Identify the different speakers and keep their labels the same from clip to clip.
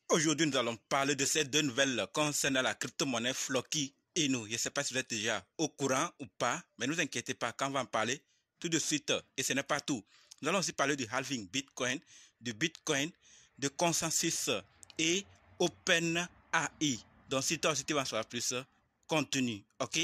Speaker 1: Aujourd'hui, nous allons parler de ces deux nouvelles concernant la crypto-monnaie Floki Inu. Je ne sais pas si vous êtes déjà au courant ou pas, mais ne vous inquiétez pas, quand on va en parler tout de suite, et ce n'est pas tout. Nous allons aussi parler du halving Bitcoin, de consensus et OpenAI. Donc, si toi aussi tu vas en savoir plus, continue, ok?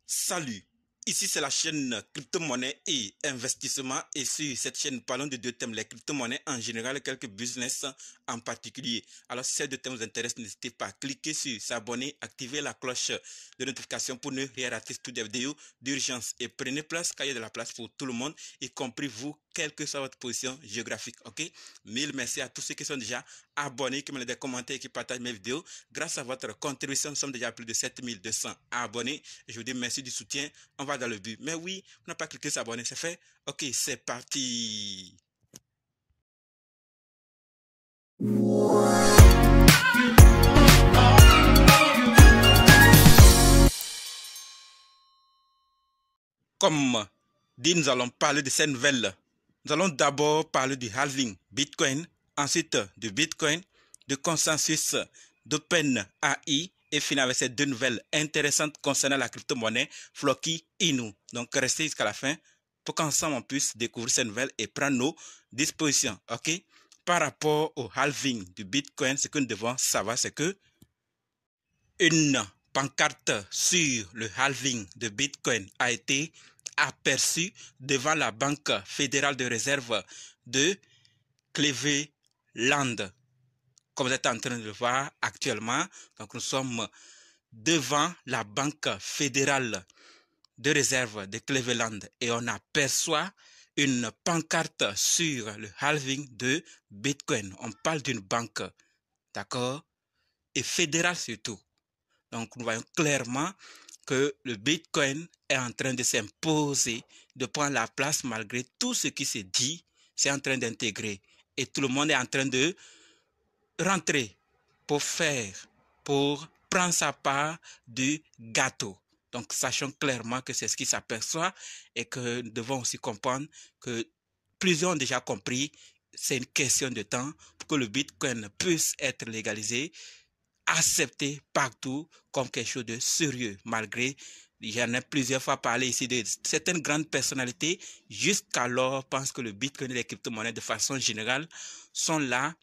Speaker 1: Salut, ici c'est la chaîne crypto-monnaie et investissement et sur cette chaîne nous parlons de deux thèmes, les crypto-monnaies en général et quelques business en particulier. Alors si ces deux thèmes vous intéressent, n'hésitez pas à cliquer sur s'abonner, activer la cloche de notification pour ne rien rater toutes les vidéos d'urgence et prenez place car il y a de la place pour tout le monde, y compris vous, quelle que soit votre position géographique, ok? Mille merci à tous ceux qui sont déjà abonnés, qui me laissent des commentaires et qui partagent mes vidéos. Grâce à votre contribution, nous sommes déjà à plus de 7200 abonnés. Je vous dis merci du soutien. On va dans le but. Mais oui, on n'a pas cliqué sur s'abonner, c'est fait. Ok, c'est parti. Comme dit, nous allons parler de ces nouvelles. Nous allons d'abord parler du halving Bitcoin, ensuite de Bitcoin, de consensus d'OpenAI et finir avec ces deux nouvelles intéressantes concernant la crypto-monnaie Floki Inu. Donc restez jusqu'à la fin pour qu'ensemble on puisse découvrir ces nouvelles et prendre nos dispositions. Ok? Par rapport au halving du Bitcoin, ce que nous devons savoir, c'est que une pancarte sur le halving de Bitcoin a été aperçue devant la Banque fédérale de réserve de Cleveland. Comme vous êtes en train de le voir actuellement, donc nous sommes devant la Banque fédérale de réserve de Cleveland et on aperçoit une pancarte sur le halving de Bitcoin. On parle d'une banque, d'accord, et fédérale surtout. Donc, nous voyons clairement que le Bitcoin est en train de s'imposer, de prendre la place malgré tout ce qui se dit, c'est en train d'intégrer. Et tout le monde est en train de rentrer pour prendre sa part du gâteau. Donc, sachons clairement que c'est ce qui s'aperçoit et que nous devons aussi comprendre que plusieurs ont déjà compris, c'est une question de temps pour que le Bitcoin puisse être légalisé, accepté partout comme quelque chose de sérieux, malgré, j'en ai plusieurs fois parlé ici de certaines grandes personnalités, jusqu'alors pensent que le Bitcoin et les crypto-monnaies de façon générale sont là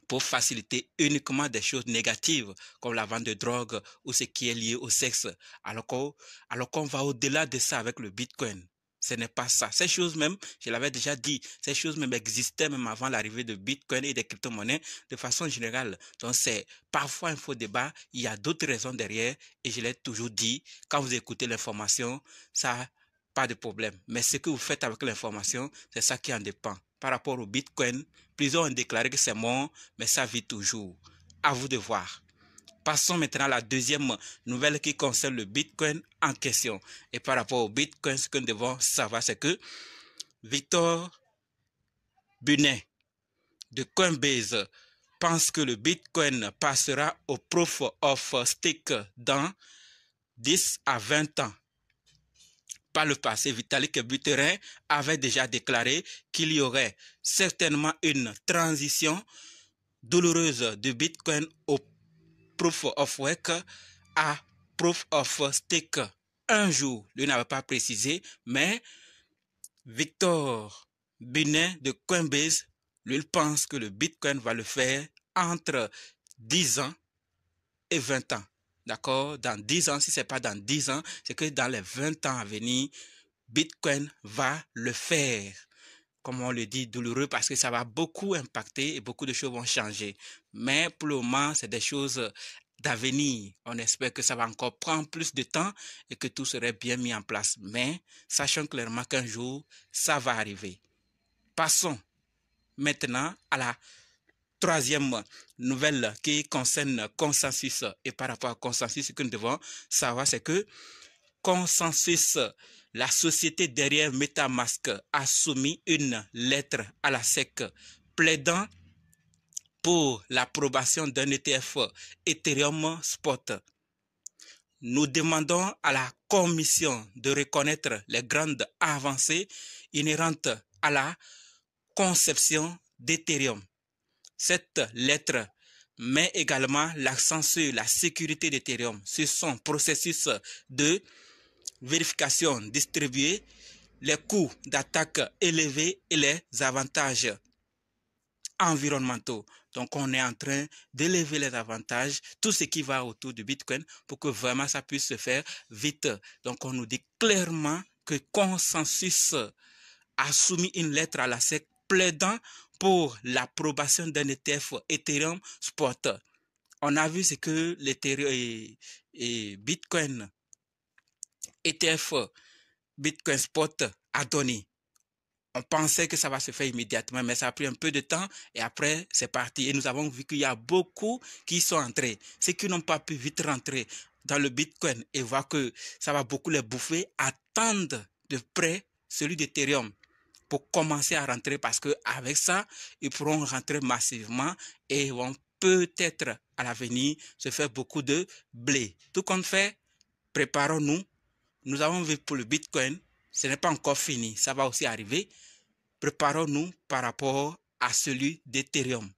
Speaker 1: pour faciliter uniquement des choses négatives, comme la vente de drogue ou ce qui est lié au sexe, alors qu'on va au-delà de ça avec le Bitcoin. Ce n'est pas ça. Ces choses même, je l'avais déjà dit, ces choses même existaient même avant l'arrivée de Bitcoin et des crypto-monnaies de façon générale. Donc c'est parfois un faux débat, il y a d'autres raisons derrière et je l'ai toujours dit, quand vous écoutez l'information, ça pas de problème. Mais ce que vous faites avec l'information, c'est ça qui en dépend. Par rapport au Bitcoin, plusieurs ont déclaré que c'est mort, mais ça vit toujours. À vous de voir. Passons maintenant à la deuxième nouvelle qui concerne le Bitcoin en question. Et par rapport au Bitcoin, ce que nous devons savoir, c'est que Victor Bunet de Coinbase pense que le Bitcoin passera au Proof of Stake dans 10 à 20 ans. Par le passé, Vitalik Buterin avait déjà déclaré qu'il y aurait certainement une transition douloureuse de Bitcoin au Proof of Work à Proof of Stake. Un jour, lui n'avait pas précisé, mais Victor Bunet de Coinbase, lui pense que le Bitcoin va le faire entre 10 ans et 20 ans. D'accord? Dans 10 ans, si ce n'est pas dans 10 ans, c'est que dans les 20 ans à venir, Bitcoin va le faire. Comme on le dit, douloureux parce que ça va beaucoup impacter et beaucoup de choses vont changer. Mais pour le moment, c'est des choses d'avenir. On espère que ça va encore prendre plus de temps et que tout serait bien mis en place. Mais sachons clairement qu'un jour, ça va arriver. Passons maintenant à la troisième nouvelle qui concerne Consensus. Et par rapport à Consensus, ce que nous devons savoir, c'est que Consensus, la société derrière MetaMask, a soumis une lettre à la SEC plaidant pour l'approbation d'un ETF Ethereum Spot. Nous demandons à la Commission de reconnaître les grandes avancées inhérentes à la conception d'Ethereum. Cette lettre met également l'accent sur la sécurité d'Ethereum, sur son processus de vérification distribuée, les coûts d'attaque élevés et les avantages environnementaux. Donc, on est en train d'élever les avantages, tout ce qui va autour du Bitcoin pour que vraiment ça puisse se faire vite. Donc, on nous dit clairement que Consensus a soumis une lettre à la SEC plaidant pour l'approbation d'un ETF Ethereum Spot. On a vu ce que l'Ethereum et Bitcoin ETF Bitcoin Spot a donné. On pensait que ça va se faire immédiatement, mais ça a pris un peu de temps et après, c'est parti. Et nous avons vu qu'il y a beaucoup qui sont entrés. Ceux qui n'ont pas pu vite rentrer dans le Bitcoin et voir que ça va beaucoup les bouffer, attendent de près celui d'Ethereum pour commencer à rentrer parce qu'avec ça, ils pourront rentrer massivement et vont peut-être à l'avenir se faire beaucoup de blé. Tout compte fait, préparons-nous. Nous avons vu pour le Bitcoin, ce n'est pas encore fini, ça va aussi arriver. Préparons-nous par rapport à celui d'Ethereum.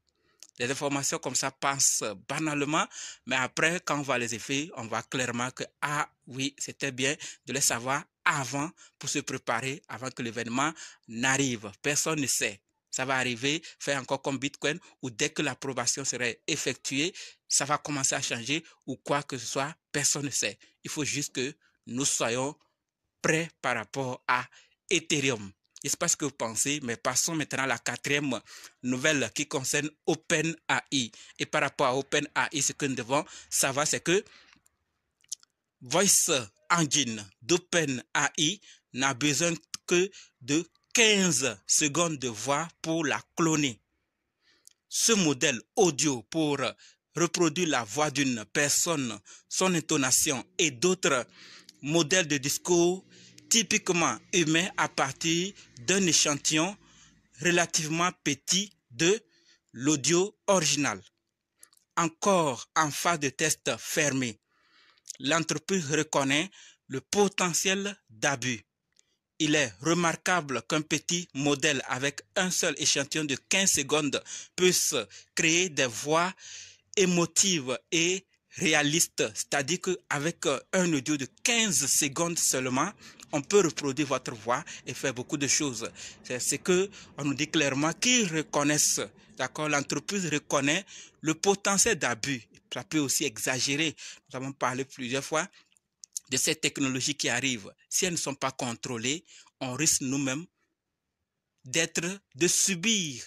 Speaker 1: Les informations comme ça passent banalement, mais après, quand on voit les effets, on voit clairement que, ah oui, c'était bien de les savoir avant pour se préparer, avant que l'événement n'arrive. Personne ne sait. Ça va arriver, faire encore comme Bitcoin, ou dès que l'approbation serait effectuée, ça va commencer à changer, ou quoi que ce soit, personne ne sait. Il faut juste que nous soyons prêts par rapport à Ethereum. Je ne sais pas ce que vous pensez, mais passons maintenant à la quatrième nouvelle qui concerne OpenAI. Et par rapport à OpenAI, ce que nous devons savoir, c'est que Voice Engine d'OpenAI n'a besoin que de 15 secondes de voix pour la cloner. Ce modèle audio pour reproduire la voix d'une personne, son intonation et d'autres modèles de discours typiquement humain à partir d'un échantillon relativement petit de l'audio original. Encore en phase de test fermé, l'entreprise reconnaît le potentiel d'abus. Il est remarquable qu'un petit modèle avec un seul échantillon de 15 secondes puisse créer des voix émotives et réaliste, c'est-à-dire qu'avec un audio de 15 secondes seulement, on peut reproduire votre voix et faire beaucoup de choses. C'est ce qu'on nous dit clairement qu'ils reconnaissent, d'accord, l'entreprise reconnaît le potentiel d'abus. Ça peut aussi exagérer. Nous avons parlé plusieurs fois de ces technologies qui arrivent. Si elles ne sont pas contrôlées, on risque nous-mêmes de subir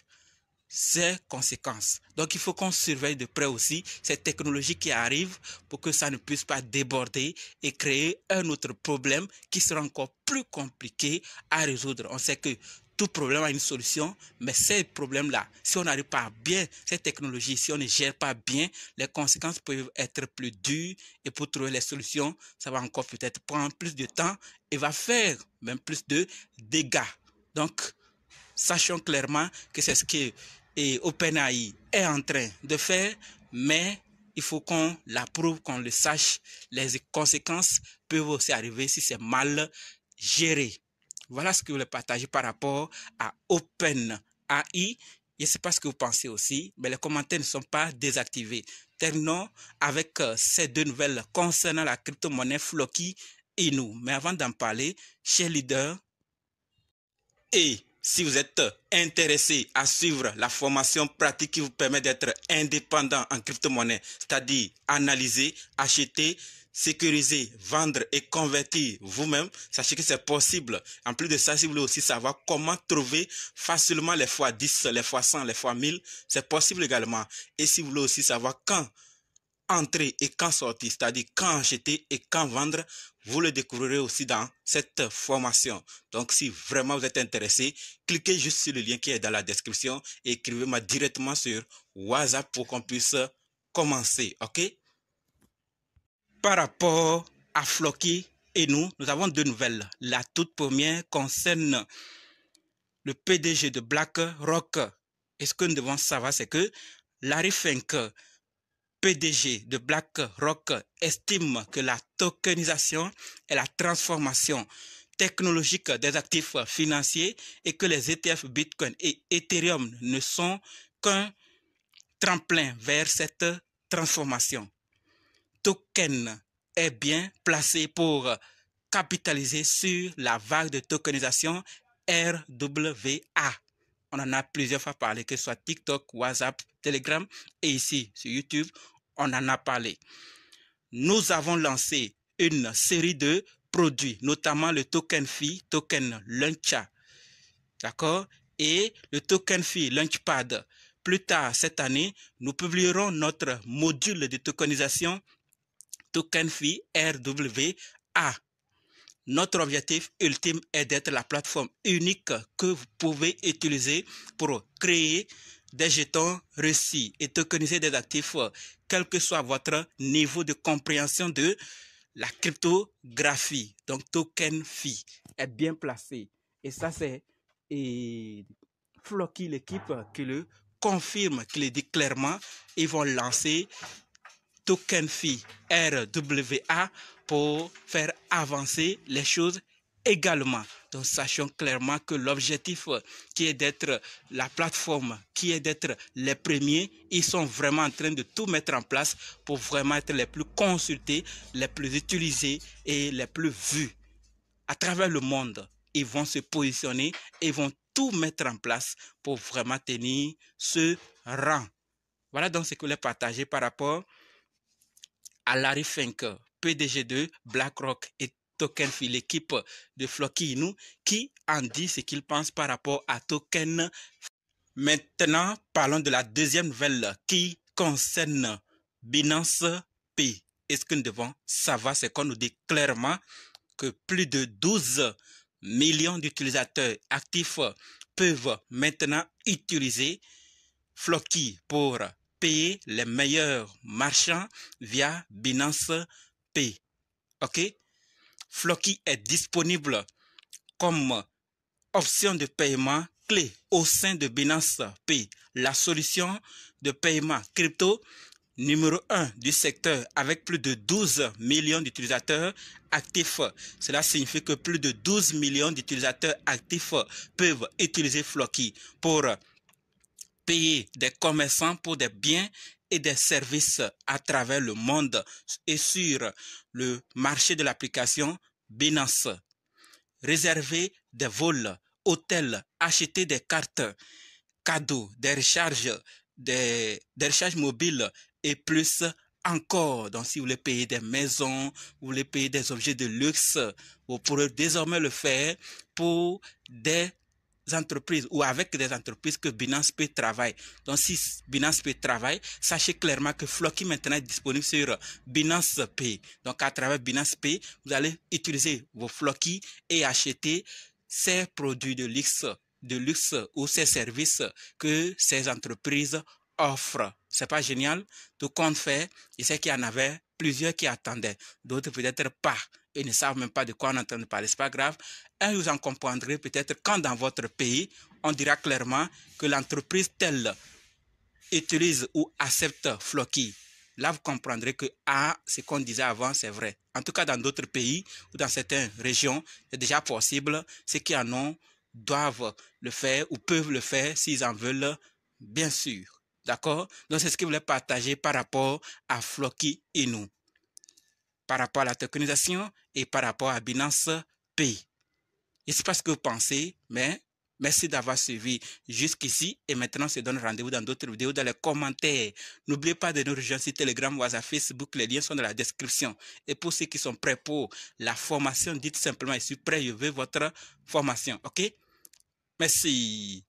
Speaker 1: ces conséquences. Donc, il faut qu'on surveille de près aussi ces technologies qui arrivent pour que ça ne puisse pas déborder et créer un autre problème qui sera encore plus compliqué à résoudre. On sait que tout problème a une solution, mais ces problèmes-là, si on n'arrive pas bien, ces technologies, si on ne gère pas bien, les conséquences peuvent être plus dures et pour trouver les solutions, ça va encore peut-être prendre plus de temps et va faire même plus de dégâts. Donc, sachons clairement que c'est ce que OpenAI est en train de faire, mais il faut qu'on l'approuve, qu'on le sache. Les conséquences peuvent aussi arriver si c'est mal géré. Voilà ce que je voulais partager par rapport à OpenAI. Je ne sais pas ce que vous pensez aussi, mais les commentaires ne sont pas désactivés. Terminons avec ces deux nouvelles concernant la crypto-monnaie Floki Inu. Mais avant d'en parler, chers leaders, et si vous êtes intéressé à suivre la formation pratique qui vous permet d'être indépendant en crypto-monnaie, c'est-à-dire analyser, acheter, sécuriser, vendre et convertir vous-même, sachez que c'est possible. En plus de ça, si vous voulez aussi savoir comment trouver facilement les fois 10, les fois 100, les fois 1000, c'est possible également. Et si vous voulez aussi savoir quand entrer et quand sortir, c'est-à-dire quand acheter et quand vendre, vous le découvrirez aussi dans cette formation. Donc, si vraiment vous êtes intéressé, cliquez juste sur le lien qui est dans la description et écrivez-moi directement sur WhatsApp pour qu'on puisse commencer, ok? Par rapport à Floki et nous avons deux nouvelles. La toute première concerne le PDG de BlackRock. Et ce que nous devons savoir, c'est que Larry Fink, PDG de BlackRock, estime que la tokenisation est la transformation technologique des actifs financiers et que les ETF Bitcoin et Ethereum ne sont qu'un tremplin vers cette transformation. Token est bien placé pour capitaliser sur la vague de tokenisation RWA. On en a plusieurs fois parlé, que ce soit TikTok, WhatsApp, Telegram et ici sur YouTube, on en a parlé. Nous avons lancé une série de produits, notamment le token Phi, token Launcha, d'accord, et le token Phi Launchpad. Plus tard cette année, nous publierons notre module de tokenisation token Phi RWA. Notre objectif ultime est d'être la plateforme unique que vous pouvez utiliser pour créer des jetons reçus et tokeniser des actifs, quel que soit votre niveau de compréhension de la cryptographie. Donc, token Phi est bien placé. Et ça, c'est Floki, l'équipe, qui le confirme, qui le dit clairement. Ils vont lancer token Phi RWA pour faire avancer les choses également. Donc, sachons clairement que l'objectif qui est d'être la plateforme, qui est d'être les premiers, ils sont vraiment en train de tout mettre en place pour vraiment être les plus consultés, les plus utilisés et les plus vus. À travers le monde, ils vont se positionner et vont tout mettre en place pour vraiment tenir ce rang. Voilà donc ce que je voulais partager par rapport à Larry Fink, PDG de BlackRock et Token Phi, l'équipe de Floki Inu, qui en dit ce qu'il pense par rapport à Token. Maintenant, parlons de la deuxième nouvelle qui concerne Binance Pay. Et ce que nous devons savoir, c'est qu'on nous dit clairement que plus de 12 millions d'utilisateurs actifs peuvent maintenant utiliser Floki pour payer les meilleurs marchands via Binance Pay. Ok? Floki est disponible comme option de paiement clé au sein de Binance Pay, la solution de paiement crypto numéro 1 du secteur avec plus de 12 millions d'utilisateurs actifs. Cela signifie que plus de 12 millions d'utilisateurs actifs peuvent utiliser Floki pour payer des commerçants pour des biens et des services à travers le monde et sur le marché de l'application Binance. Réserver des vols, hôtels, acheter des cartes, cadeaux, des recharges mobiles et plus encore. Donc, si vous voulez payer des maisons, vous voulez payer des objets de luxe, vous pourrez désormais le faire pour des entreprises ou avec des entreprises que Binance Pay travaille. Donc, si Binance Pay travaille, sachez clairement que Floki maintenant est disponible sur Binance Pay. Donc, à travers Binance Pay, vous allez utiliser vos Floki et acheter ces produits de luxe ou ces services que ces entreprises offrent. C'est pas génial? Tout compte fait, je sais qu'il y en avait plusieurs qui attendaient, d'autres peut-être pas. Ils ne savent même pas de quoi on entend parler. C'est pas grave. Vous en comprendrez peut-être quand dans votre pays, on dira clairement que l'entreprise telle utilise ou accepte Floki. Là, vous comprendrez que ce qu'on disait avant, c'est vrai. En tout cas, dans d'autres pays ou dans certaines régions, c'est déjà possible. Ceux qui en ont doivent le faire ou peuvent le faire s'ils en veulent, bien sûr. D'accord? Donc, c'est ce que je voulais partager par rapport à Floki Inu, par rapport à la tokenisation et par rapport à Binance Pay. Je ne sais pas ce que vous pensez, mais merci d'avoir suivi jusqu'ici. Et maintenant, on se donne rendez-vous dans d'autres vidéos, dans les commentaires. N'oubliez pas de nous rejoindre sur Telegram, WhatsApp, Facebook. Les liens sont dans la description. Et pour ceux qui sont prêts pour la formation, dites simplement, je suis prêt, je veux votre formation. OK? Merci.